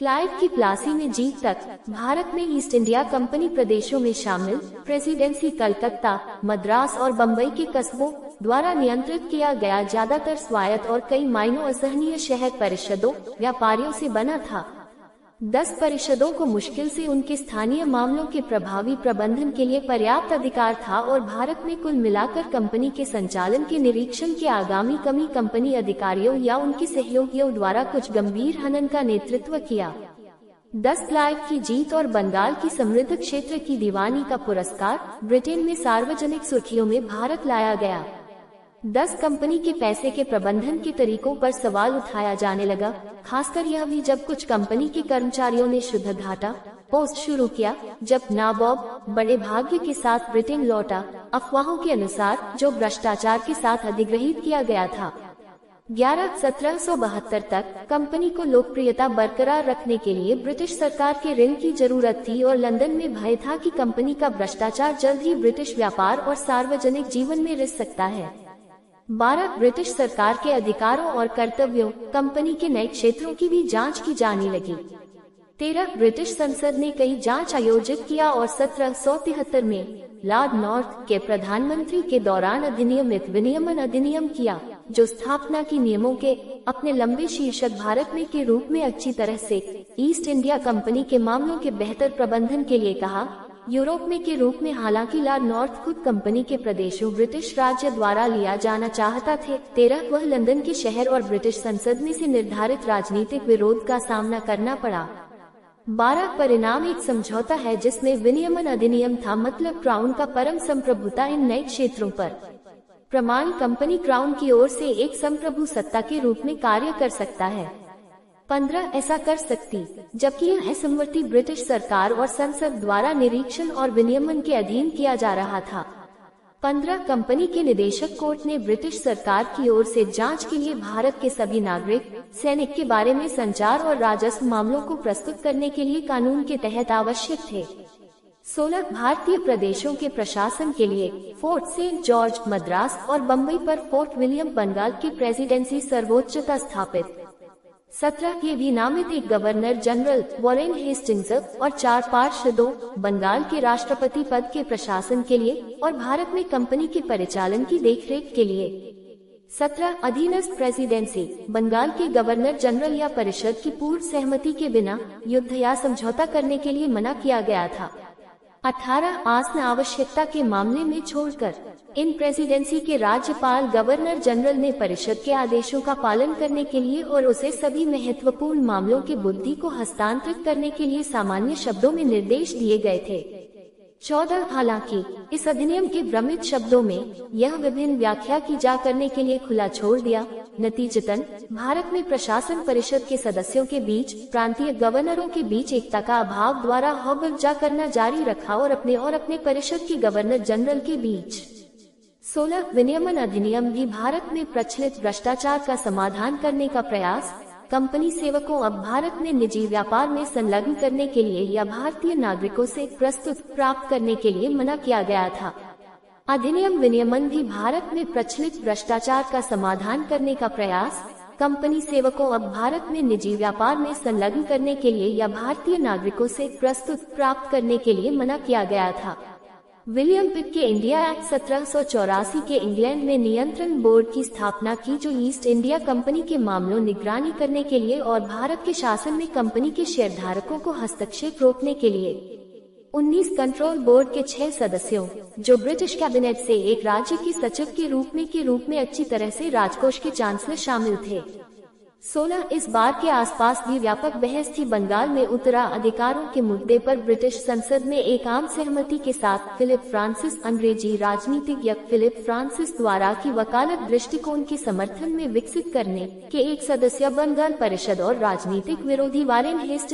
Clive की प्लासी में जीत तक, भारत में ईस्ट इंडिया कंपनी प्रदेशों में शामिल प्रेसिडेंसी कलकत्ता, मद्रास और बम्बई के कस्बों द्वारा नियंत्रित किया गया ज्यादातर स्वायत्त और कई मायनों असहनीय शहर परिषदों व्यापारियों से बना था। 10 परिषदों को मुश्किल से उनके स्थानीय मामलों के प्रभावी प्रबंधन के लिए पर्याप्त अधिकार था और भारत में कुल मिलाकर कंपनी के संचालन के निरीक्षण की आगामी कमी कंपनी अधिकारियों या उनके सहयोगियों द्वारा कुछ गंभीर हनन का नेतृत्व किया। 10 क्लाइव की जीत और बंगाल की समृद्ध क्षेत्र की दीवानी का पुरस्कार ब्रिटेन में सार्वजनिक सुर्खियों में भारत लाया गया। 10 कंपनी के पैसे के प्रबंधन के तरीकों पर सवाल उठाया जाने लगा, खासकर यह भी जब कुछ कंपनी के कर्मचारियों ने शुद्ध घाटा पोस्ट शुरू किया। जब नाबॉब बड़े भाग्य के साथ ब्रिटेन लौटा, अफवाहों के अनुसार जो भ्रष्टाचार के साथ अधिग्रहित किया गया था। 1772 तक कंपनी को लोकप्रियता बरकरार रखने के लिए ब्रिटिश सरकार के ऋण की जरूरत थी और लंदन में भय था कि कंपनी का भ्रष्टाचार जल्द ही ब्रिटिश व्यापार और सार्वजनिक जीवन में रिस सकता है। 12 ब्रिटिश सरकार के अधिकारों और कर्तव्यों कंपनी के नए क्षेत्रों की भी जांच की जाने लगी। 13 ब्रिटिश संसद ने कई जांच आयोजित किया और 1773 में लॉर्ड नॉर्थ के प्रधानमंत्री के दौरान अधिनियमित विनियमन अधिनियम किया, जो स्थापना की नियमों के अपने लंबे शीर्षक भारत में के रूप में अच्छी तरह से ईस्ट इंडिया कंपनी के मामलों के बेहतर प्रबंधन के लिए कहा। यूरोप में के रूप में हालांकि लॉर्ड नॉर्थ खुद कंपनी के प्रदेशों ब्रिटिश राज्य द्वारा लिया जाना चाहता थे। 13 वह लंदन के शहर और ब्रिटिश संसद में से निर्धारित राजनीतिक विरोध का सामना करना पड़ा। 12 परिणाम एक समझौता है जिसमें विनियमन अधिनियम था, मतलब क्राउन का परम संप्रभुता इन नए क्षेत्रों पर। प्रमाण कंपनी क्राउन की ओर से एक संप्रभु सत्ता के रूप में कार्य कर सकता है। 15 ऐसा कर सकती, जबकि यह समवर्ती ब्रिटिश सरकार और संसद द्वारा निरीक्षण और विनियमन के अधीन किया जा रहा था। 15 कंपनी के निदेशक कोर्ट ने ब्रिटिश सरकार की ओर से जांच के लिए भारत के सभी नागरिक सैनिक के बारे में संचार और राजस्व मामलों को प्रस्तुत करने के लिए कानून के तहत आवश्यक थे। 16 भारतीय प्रदेशों के प्रशासन के लिए फोर्ट सेंट जॉर्ज मद्रास और बम्बई पर फोर्ट विलियम बंगाल की प्रेसिडेंसी सर्वोच्चता स्थापित। 17 ये भी नामित एक गवर्नर जनरल वॉरेन हेस्टिंग्स और 4 पार्षदों बंगाल के राष्ट्रपति पद के प्रशासन के लिए और भारत में कंपनी के परिचालन की देखरेख के लिए। 17 अधीनस्थ प्रेसिडेंसी बंगाल के गवर्नर जनरल या परिषद की पूर्व सहमति के बिना युद्ध या समझौता करने के लिए मना किया गया था। 18 आसन आवश्यकता के मामले में छोड़कर इन प्रेसिडेंसी के राज्यपाल गवर्नर जनरल ने परिषद के आदेशों का पालन करने के लिए और उसे सभी महत्वपूर्ण मामलों के बुद्धि को हस्तांतरित करने के लिए सामान्य शब्दों में निर्देश दिए गए थे। 14 हालांकि इस अधिनियम के भ्रमित शब्दों में यह विभिन्न व्याख्या की जा करने के लिए खुला छोड़ दिया। नतीजतन भारत में प्रशासन परिषद के सदस्यों के बीच प्रांतीय गवर्नरों के बीच एकता का अभाव द्वारा हौबजा करना जारी रखा और अपने परिषद के गवर्नर जनरल के बीच। 16 विनियमन अधिनियम भी भारत में प्रचलित भ्रष्टाचार का समाधान करने का प्रयास कंपनी सेवकों अब भारत में निजी व्यापार में संलग्न करने के लिए या भारतीय नागरिकों से प्रस्तुत प्राप्त करने के लिए मना किया गया था। अधिनियम विनियमन भी भारत में प्रचलित भ्रष्टाचार का समाधान करने का प्रयास कंपनी सेवकों अब भारत में निजी व्यापार में संलग्न करने के लिए या भारतीय नागरिकों से प्रस्तुत प्राप्त करने के लिए मना किया गया था। विलियम पिट के इंडिया एक्ट 1784 के इंग्लैंड में नियंत्रण बोर्ड की स्थापना की, जो ईस्ट इंडिया कंपनी के मामलों निगरानी करने के लिए और भारत के शासन में कंपनी के शेयरधारकों को हस्तक्षेप रोकने के लिए। 19 कंट्रोल बोर्ड के 6 सदस्यों, जो ब्रिटिश कैबिनेट से एक राज्य के सचिव के रूप में अच्छी तरह से राजकोष के चांसलर शामिल थे। 16 इस बार के आसपास भी व्यापक बहस थी। बंगाल में उत्तराधिकारों के मुद्दे पर ब्रिटिश संसद में एक आम सहमति के साथ फिलिप फ्रांसिस अंग्रेजी राजनीतिज्ञ फिलिप फ्रांसिस द्वारा की वकालत दृष्टिकोण के समर्थन में विकसित करने के एक सदस्य बंगाल परिषद और राजनीतिक विरोधी वॉरेन हेस्टिंग्स